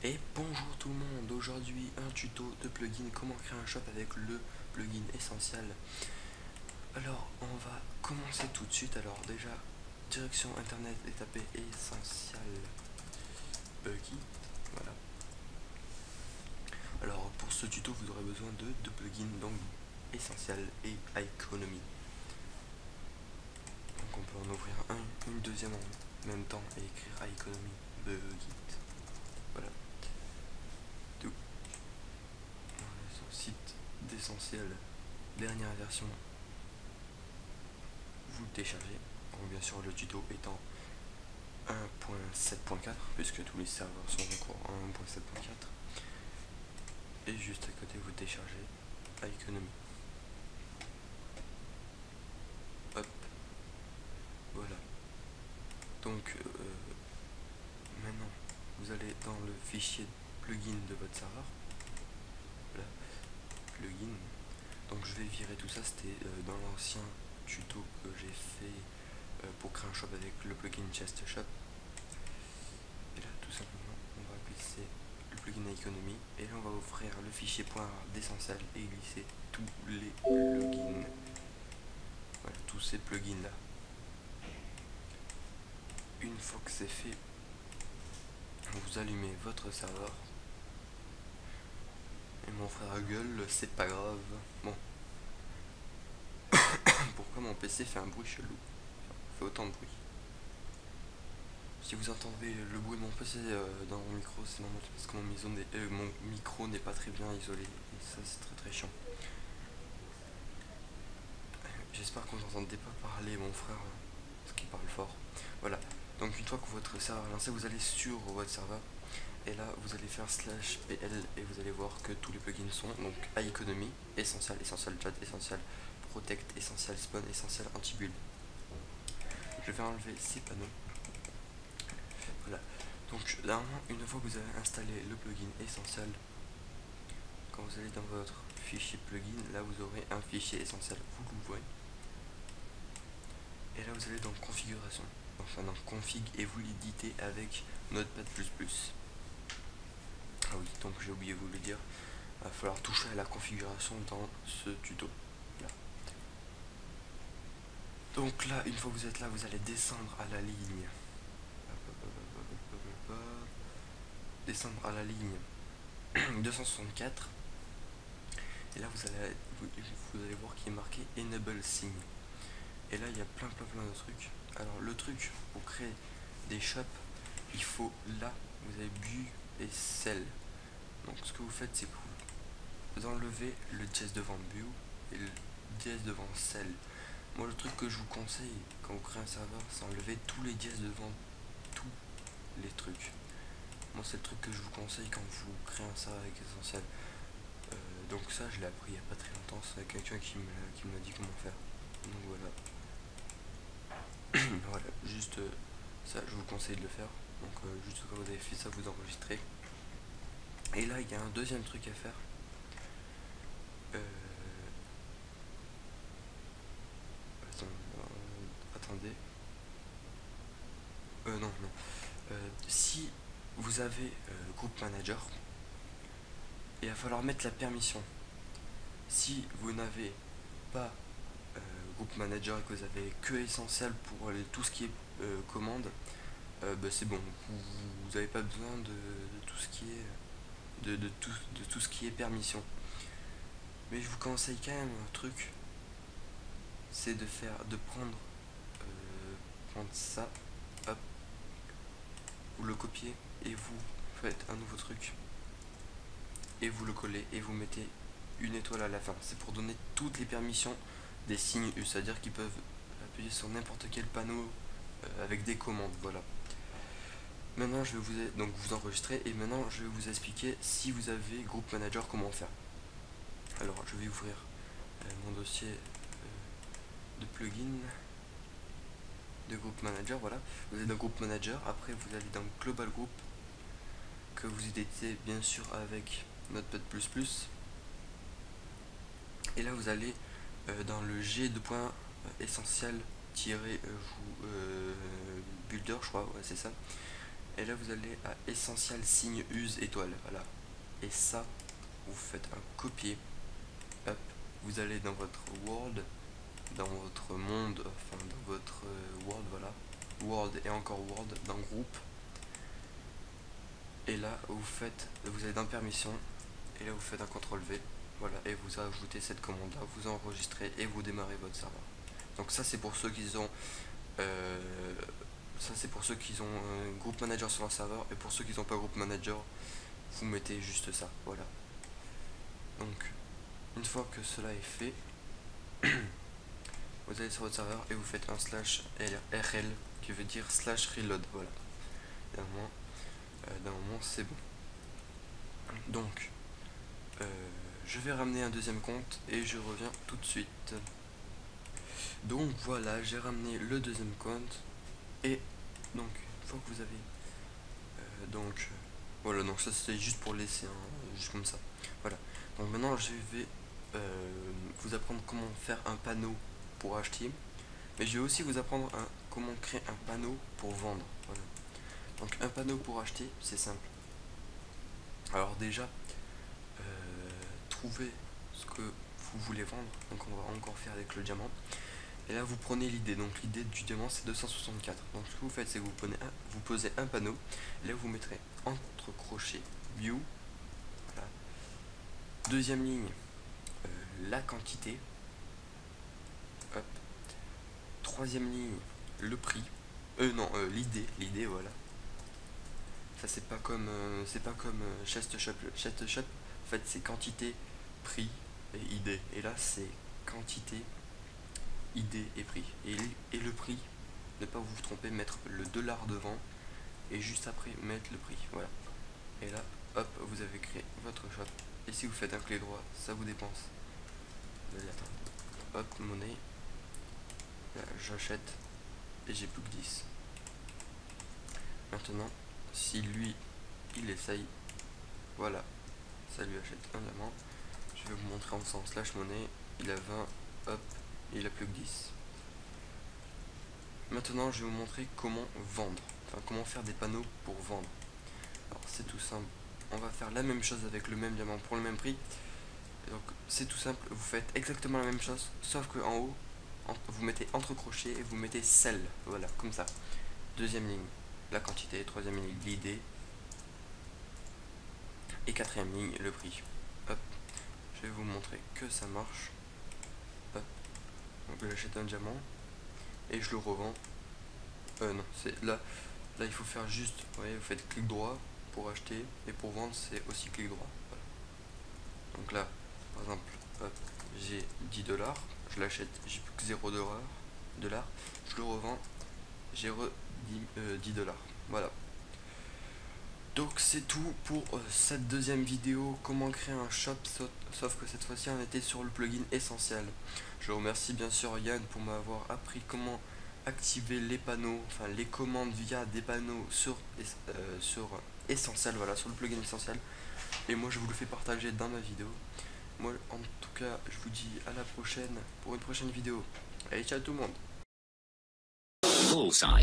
Et bonjour tout le monde, aujourd'hui un tuto de plugin, comment créer un shop avec le plugin essentiel. Alors on va commencer tout de suite. Alors déjà, direction internet et taper essential plugin. Voilà. Alors pour ce tuto vous aurez besoin de deux plugins, donc essentiel et economy. Donc on peut en ouvrir une deuxième en même temps et écrire economy plugin. Voilà. Tout. Voilà, son site d'essentiel, dernière version, vous le téléchargez. Donc bien sûr le tuto étant 1.7.4 puisque tous les serveurs sont encore en 1.7.4, et juste à côté vous téléchargez Economy. Hop, voilà. Donc maintenant vous allez dans le fichier plugin de votre serveur. Voilà, plugin. Donc je vais virer tout ça, c'était dans l'ancien tuto que j'ai fait pour créer un shop avec le plugin Chest Shop. Et là tout simplement on va glisser le plugin Economy et là on va ouvrir le fichier .d'essentiel et glisser tous les plugins. Voilà, tous ces plugins là. Une fois que c'est fait, vous allumez votre serveur. Et mon frère gueule, c'est pas grave. Bon. Pourquoi mon PC fait un bruit chelou? Fait autant de bruit. Si vous entendez le bruit de mon PC dans mon micro, c'est normal parce que mon micro n'est pas très bien isolé. Et ça, c'est très très chiant. J'espère que vous n'entendez pas parler mon frère, parce qu'il parle fort. Voilà. Donc une fois que votre serveur est lancé, vous allez sur votre serveur. Et là, vous allez faire /pl et vous allez voir que tous les plugins sont donc iEconomy, essentiel, essentiel chat, essentiel protect, essentiel spawn, essentiel anti-build. Je vais enlever ces panneaux. Voilà. Donc là, une fois que vous avez installé le plugin essentiel, quand vous allez dans votre fichier plugin, là vous aurez un fichier essentiel, vous l'ouvrez. Et là vous allez dans configuration, enfin dans config, et vous l'éditez avec Notepad++. Ah oui, donc j'ai oublié de vous le dire, il va falloir toucher à la configuration dans ce tuto. Là. Donc là, une fois que vous êtes là, vous allez descendre à la ligne. Descendre à la ligne 264. Et là, vous allez voir qu'il est marqué Enable Sign. Et là, il y a plein de trucs. Alors, le truc pour créer des shops, il faut là, vous avez bu et sell. Donc, ce que vous faites, c'est que vous enlevez le dièse devant bu et le dièse devant sell. Moi, le truc que je vous conseille quand vous créez un serveur, c'est enlever tous les dièses devant tous les trucs. Moi, c'est le truc que je vous conseille quand vous créez un serveur avec Essentiel. Donc ça, je l'ai appris il n'y a pas très longtemps. C'est quelqu'un qui m'a dit comment faire. Donc voilà. Voilà, juste ça, je vous conseille de le faire. Donc juste quand vous avez fait ça, vous enregistrez. Et là, il y a un deuxième truc à faire. Attendez. Non. Si vous avez groupe manager, il va falloir mettre la permission. Si vous n'avez pas groupe manager et que vous avez que essentiel pour tout ce qui est commande, bah c'est bon, vous n'avez pas besoin de tout ce qui est de tout ce qui est permission. Mais je vous conseille quand même un truc, c'est de prendre ça, hop, vous le copiez et vous faites un nouveau truc et vous le collez et vous mettez une étoile à la fin. C'est pour donner toutes les permissions des signes U, c'est-à-dire qu'ils peuvent appuyer sur n'importe quel panneau avec des commandes. Voilà. Maintenant je vais vous enregistrer et maintenant je vais vous expliquer si vous avez groupe manager comment faire. Alors je vais ouvrir mon dossier de plugin de groupe manager. Voilà, vous êtes dans groupe manager, après vous allez dans global group que vous éditez bien sûr avec Notepad++, et là vous allez dans le G de point essentiel builder, je crois, ouais c'est ça. Et là vous allez à essentiel signe use étoile, voilà. Et ça, vous faites un copier. Hop, vous allez dans votre world, dans votre monde, enfin dans votre world, voilà. World et encore world, dans groupe. Et là vous allez dans permission, et là vous faites un CTRL V, voilà, et vous ajoutez cette commande là, vous enregistrez et vous démarrez votre serveur. Donc ça c'est pour ceux qui ont un groupe manager sur leur serveur, et pour ceux qui n'ont pas groupe manager, vous mettez juste ça, voilà. Donc une fois que cela est fait, vous allez sur votre serveur et vous faites un /rl qui veut dire /reload, voilà. D'un moment c'est bon. Donc je vais ramener un deuxième compte et je reviens tout de suite. Donc voilà, j'ai ramené le deuxième compte, et donc une fois que vous avez voilà, donc ça c'est juste pour laisser juste comme ça, voilà. Donc maintenant je vais vous apprendre comment faire un panneau pour acheter, mais je vais aussi vous apprendre comment créer un panneau pour vendre, voilà. Donc un panneau pour acheter, c'est simple. Alors déjà, trouver ce que vous voulez vendre, donc on va encore faire avec le diamant. Et là vous prenez l'idée, donc l'idée du diamant c'est 264. Donc ce que vous faites c'est que vous posez un panneau, et là vous mettrez entre crochets view, voilà. Deuxième ligne, la quantité, hop. Troisième ligne, le prix, l'idée, voilà. Ça c'est pas comme Chest Shop. Chest Shop en fait c'est quantité, prix et idée, et là c'est quantité, idée et prix. Et le prix, ne pas vous tromper, mettre le dollar devant et juste après mettre le prix, voilà. Et là hop, vous avez créé votre shop, et si vous faites un clic droit ça vous dépense. Vous allez attendre, hop, monnaie, là j'achète et j'ai plus que 10. Maintenant si lui il essaye, voilà, ça lui achète un diamant. Je vais vous montrer en faisant /monnaie, il a 20, hop, et il a plus que 10. Maintenant je vais vous montrer comment vendre, enfin comment faire des panneaux pour vendre. Alors c'est tout simple, on va faire la même chose avec le même diamant pour le même prix. Donc c'est tout simple, vous faites exactement la même chose, sauf que en haut vous mettez entre crochets et vous mettez sell, voilà, comme ça. Deuxième ligne, la quantité. Troisième ligne, l'idée. Et quatrième ligne, le prix. Hop, je vais vous montrer que ça marche. Hop, donc j'achète un diamant et je le revends. Non, c'est là il faut faire juste, vous voyez, vous faites clic droit pour acheter, et pour vendre c'est aussi clic droit, voilà. Donc là par exemple, hop, j'ai 10 $, je l'achète, j'ai plus que 0 $, je le revends, j'ai 10 $, voilà. Donc c'est tout pour cette deuxième vidéo, comment créer un shop, sauf que cette fois-ci on était sur le plugin essentiel. Je remercie bien sûr Yann pour m'avoir appris comment activer les panneaux, enfin les commandes via des panneaux sur essentiel, voilà, sur le plugin essentiel. Et moi je vous le fais partager dans ma vidéo. Moi en tout cas je vous dis à la prochaine pour une prochaine vidéo. Allez, ciao tout le monde. Bullseye.